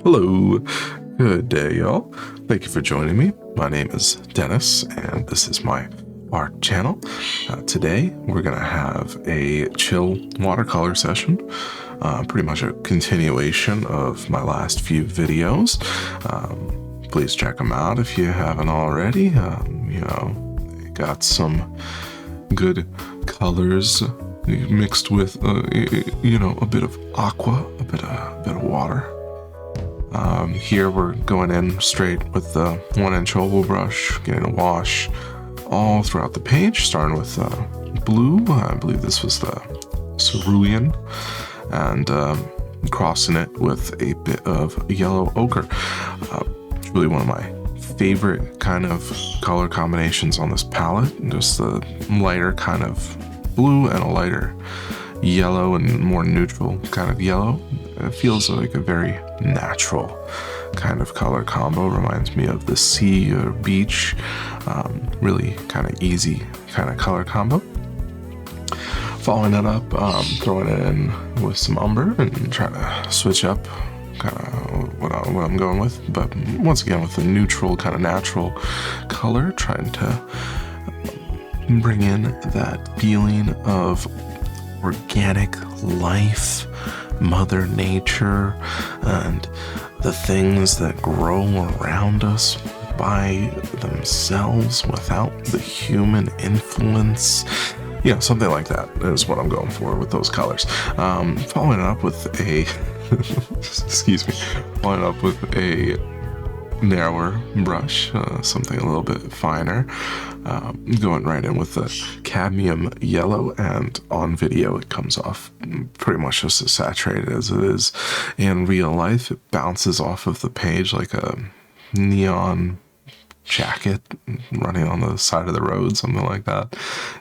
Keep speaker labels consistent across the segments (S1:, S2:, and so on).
S1: Hello, good day, y'all. Thank you for joining me. My name is Dennis, and this is my art channel. Today, we're going to have a chill watercolor session, pretty much a continuation of my last few videos. Please check them out if you haven't already. Got some good colors mixed with, a bit of aqua, a bit of water. Here we're going in straight with the 1-inch oval brush, getting a wash all throughout the page, starting with blue. I believe this was the cerulean, and crossing it with a bit of yellow ochre. It's really one of my favorite kind of color combinations on this palette. Just the lighter kind of blue and a lighter yellow and more neutral kind of yellow. It feels like a very natural kind of color combo. Reminds me of the sea or beach. Really kind of easy kind of color combo. Following it up, throwing it in with some umber and trying to switch up kind of what I'm going with. But once again, with a neutral kind of natural color, trying to bring in that feeling of organic life, Mother Nature, and the things that grow around us by themselves without the human influence. Something like that is what I'm going for with those colors. Following it up with a following up with a narrower brush, something a little bit finer, going right in with the cadmium yellow, and on video it comes off pretty much just as saturated as it is in real life. It bounces off of the page like a neon jacket running on the side of the road, something like that.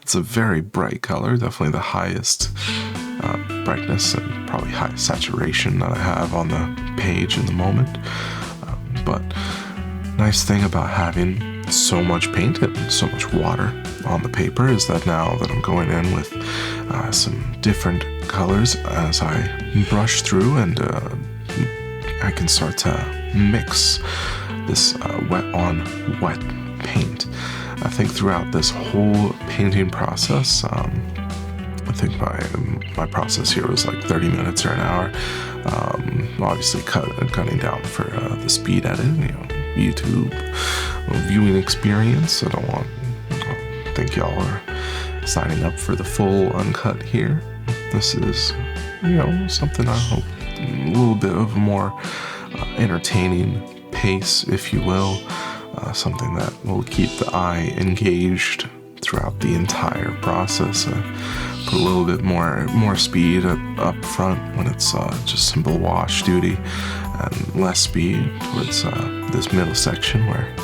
S1: It's a very bright color, definitely the highest brightness and probably highest saturation that I have on the page in the moment. But nice thing about having so much paint and so much water on the paper is that now that I'm going in with some different colors as I brush through, and I can start to mix this wet on wet paint. I think throughout this whole painting process, I think my process here was like 30 minutes or an hour. Obviously cutting down for the speed edit, YouTube viewing experience. I don't think y'all are signing up for the full uncut here. This is, something I hope a little bit of a more entertaining pace, if you will. Something that will keep the eye engaged throughout the entire process. Put a little bit more speed up front when it's just simple wash duty, and less speed towards this middle section where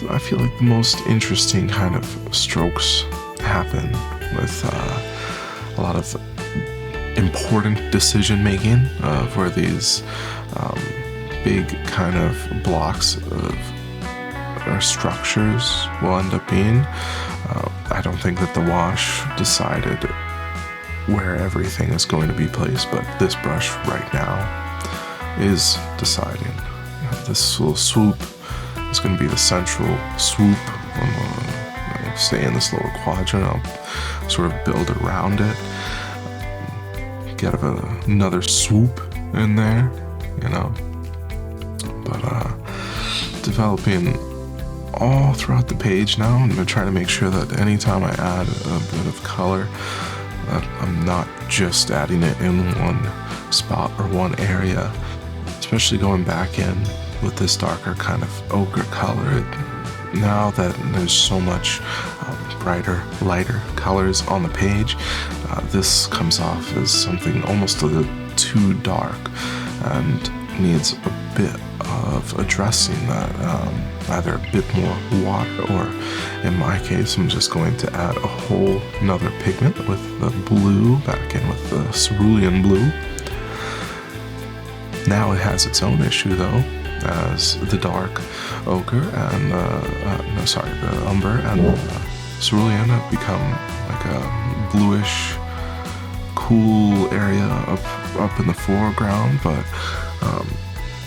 S1: I feel like the most interesting kind of strokes happen, with a lot of important decision making of where these big kind of blocks of structures will end up being. I don't think that the wash decided where everything is going to be placed, but this brush right now is deciding. This little swoop is going to be the central swoop. I'm going to stay in this little quadrant. I'll sort of build around it, get another swoop in there, but developing all throughout the page now. I'm going to try to make sure that anytime I add a bit of color, that I'm not just adding it in one spot or one area, especially going back in with this darker kind of ochre color. Now that there's so much brighter, lighter colors on the page, this comes off as something almost a little too dark and needs a bit of addressing that, either a bit more water, or in my case I'm just going to add a whole another pigment with the blue, back in with the cerulean blue. Now it has its own issue though, as the dark ochre and the umber and the cerulean have become like a bluish cool area up in the foreground, but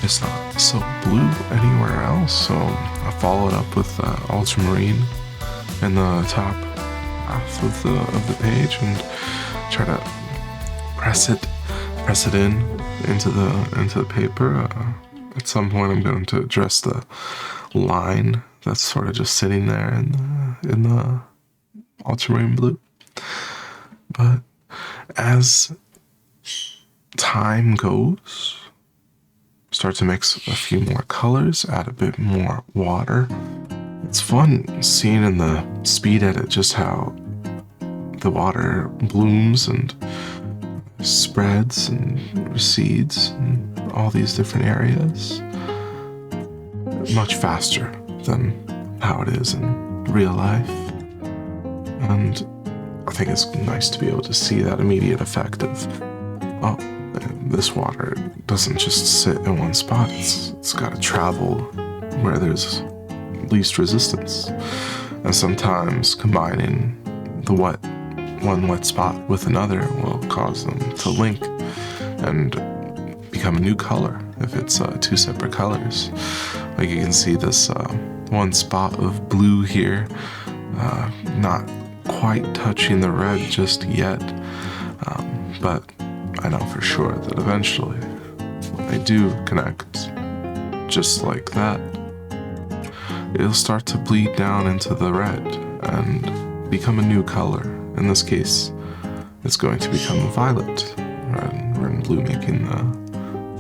S1: it's not so blue anywhere else, so I followed up with ultramarine in the top half of the page and try to press it into the paper. At some point, I'm going to address the line that's sort of just sitting there in the ultramarine blue. But as time goes, start to mix a few more colors, add a bit more water. It's fun seeing in the speed edit just how the water blooms and spreads and recedes in all these different areas much faster than how it is in real life. And I think it's nice to be able to see that immediate effect of, oh, this water doesn't just sit in one spot, it's got to travel where there's least resistance. And sometimes combining one wet spot with another will cause them to link and become a new color if it's two separate colors. Like you can see this one spot of blue here, not quite touching the red just yet, but I know for sure that eventually when they do connect just like that, it'll start to bleed down into the red and become a new color. In this case, it's going to become violet, red and blue making the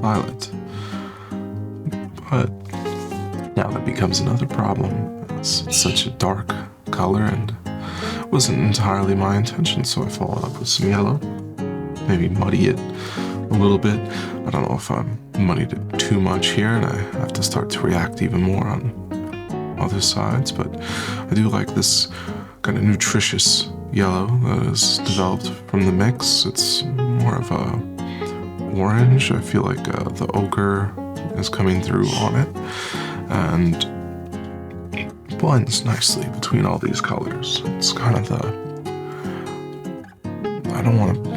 S1: violet. But now that becomes another problem. It's such a dark color and it wasn't entirely my intention, so I followed up with some yellow. Maybe muddy it a little bit. I don't know if I'm muddied it too much here and I have to start to react even more on other sides, but I do like this kind of nutritious yellow that is developed from the mix. It's more of a orange. I feel like the ochre is coming through on it and blends nicely between all these colors. It's kind of the, I don't want to,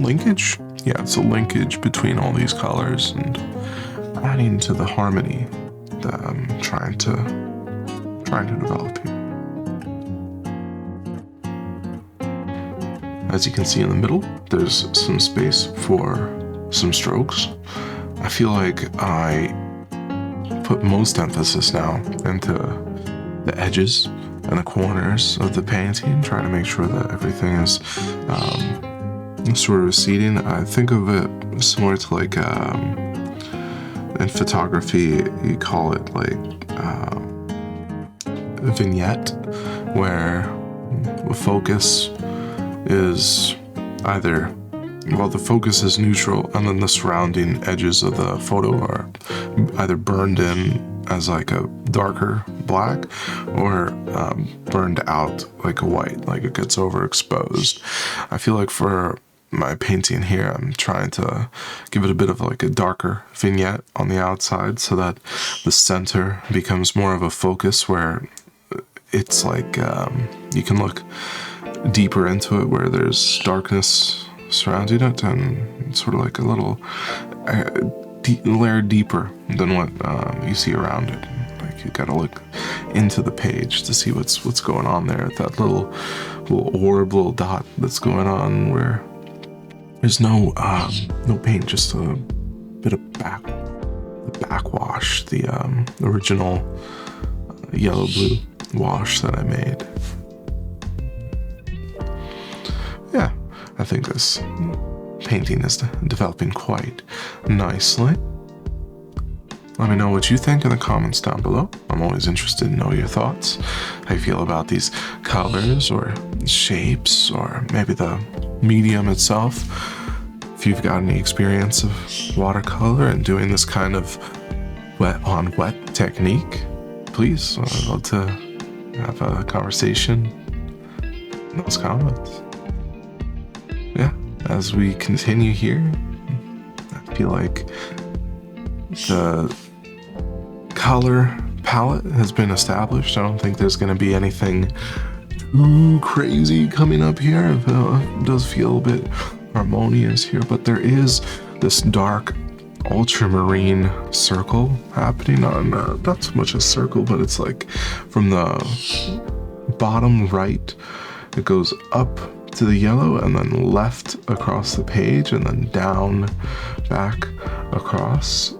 S1: linkage? Yeah, it's a linkage between all these colors and adding to the harmony that I'm trying to develop here. As you can see in the middle, there's some space for some strokes. I feel like I put most emphasis now into the edges and the corners of the painting, trying to make sure that everything is sort of receding. I think of it similar to like, in photography, you call it like a vignette, where the focus is either, well, the focus is neutral and then the surrounding edges of the photo are either burned in as like a darker black or burned out like a white, like it gets overexposed. I feel like for my painting here, I'm trying to give it a bit of like a darker vignette on the outside so that the center becomes more of a focus where it's like you can look deeper into it where there's darkness surrounding it and sort of like a little layer deeper than what you see around it. Like you gotta look into the page to see what's going on there. That little orb, little dot that's going on where there's no paint, just a bit of backwash, the original yellow blue wash that I made. Yeah, I think this painting is developing quite nicely. Let me know what you think in the comments down below. I'm always interested to know your thoughts, how you feel about these colors or shapes, or maybe the medium itself. If you've got any experience of watercolor and doing this kind of wet on wet technique, please, I'd love to have a conversation in those comments. Yeah, as we continue here, I feel like the color palette has been established. I don't think there's going to be anything too crazy coming up here. It does feel a bit harmonious here, but there is this dark ultramarine circle happening on, not so much a circle, but it's like from the bottom right, it goes up to the yellow and then left across the page and then down back across,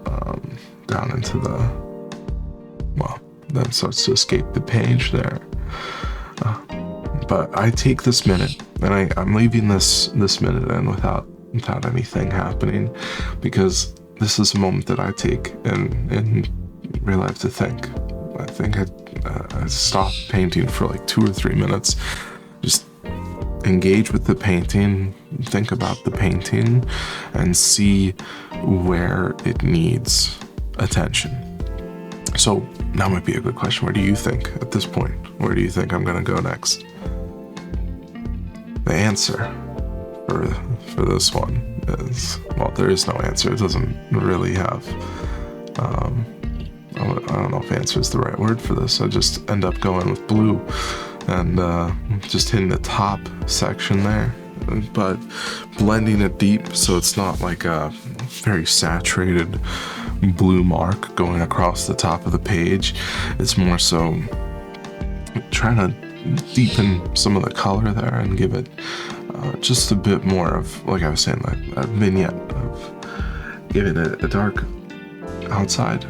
S1: down into the, well, then starts to escape the page there. But I take this minute, and I'm leaving this minute in without anything happening, because this is a moment that I take in real life to think. I think I stopped painting for like 2 or 3 minutes, just engage with the painting, think about the painting, and see where it needs attention. So now might be a good question. Where do you think at this point? Where do you think I'm gonna go next? The answer for this one is, well, there is no answer. It doesn't really have, I don't know if answer is the right word for this. I just end up going with blue and just hitting the top section there, but blending it deep so it's not like a very saturated blue mark going across the top of the page. It's more so trying to deepen some of the color there and give it just a bit more of, like I was saying, like a vignette of giving it a dark outside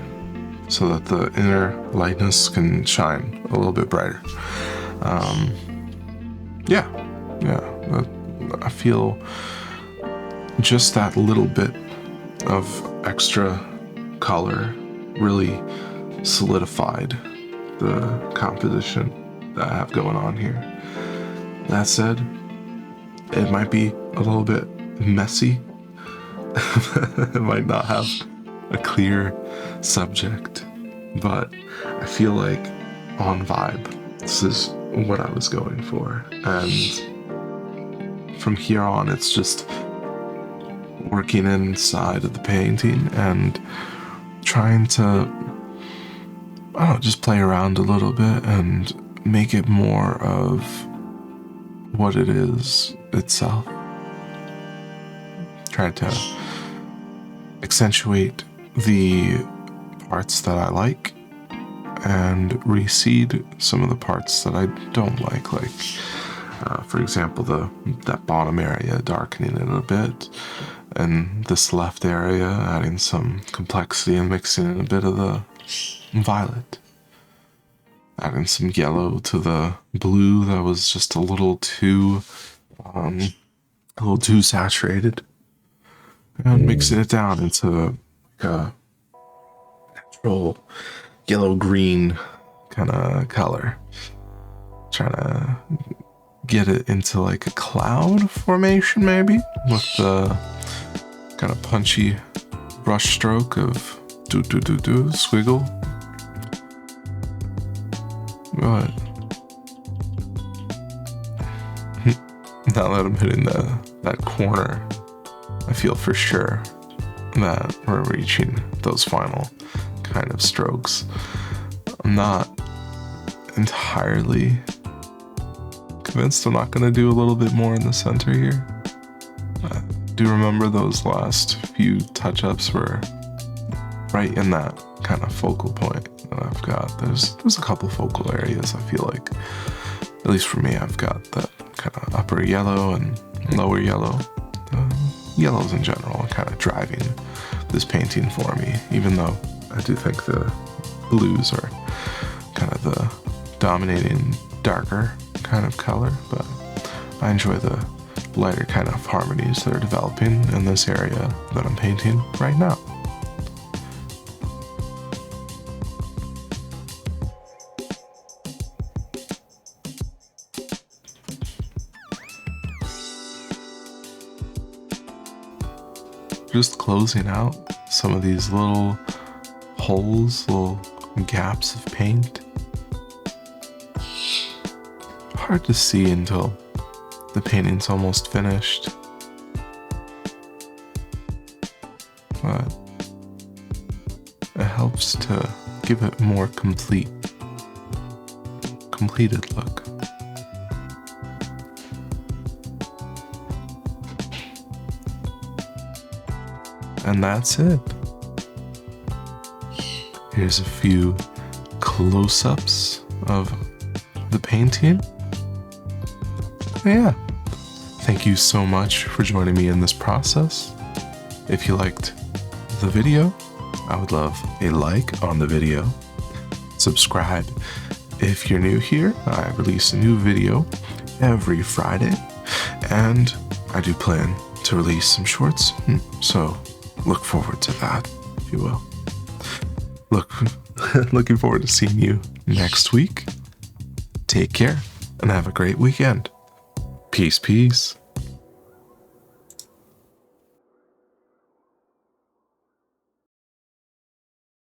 S1: so that the inner lightness can shine a little bit brighter. I feel just that little bit of extra color really solidified the composition that I have going on here. That said, it might be a little bit messy. It might not have a clear subject, but I feel like on vibe, this is what I was going for. And from here on, it's just working inside of the painting and trying to, I don't know, just play around a little bit and make it more of what it is itself. Try to accentuate the parts that I like and recede some of the parts that I don't like for example, that bottom area, darkening it a bit, and this left area, adding some complexity and mixing in a bit of the violet. Adding some yellow to the blue that was just a little too saturated, and mixing it down into a natural yellow-green kind of color. Trying to get it into like a cloud formation, maybe, with the kind of punchy brush stroke of squiggle. But now that I'm hitting that corner, I feel for sure that we're reaching those final kind of strokes. I'm not entirely convinced I'm not going to do a little bit more in the center here. I do remember those last few touch-ups were right in that kind of focal point that I've got. There's a couple focal areas I feel like, at least for me, I've got that kind of upper yellow and lower yellow. Yellows in general are kind of driving this painting for me, even though I do think the blues are kind of the dominating darker kind of color, but I enjoy the lighter kind of harmonies that are developing in this area that I'm painting right now. Just closing out some of these little holes, little gaps of paint. Hard to see until the painting's almost finished, but it helps to give it more completed look. And that's it. Here's a few close-ups of the painting. Yeah. Thank you so much for joining me in this process. If you liked the video, I would love a like on the video. Subscribe if you're new here. I release a new video every Friday, and I do plan to release some shorts, so look forward to that, if you will. Looking forward to seeing you next week. Take care and have a great weekend. Peace, peace.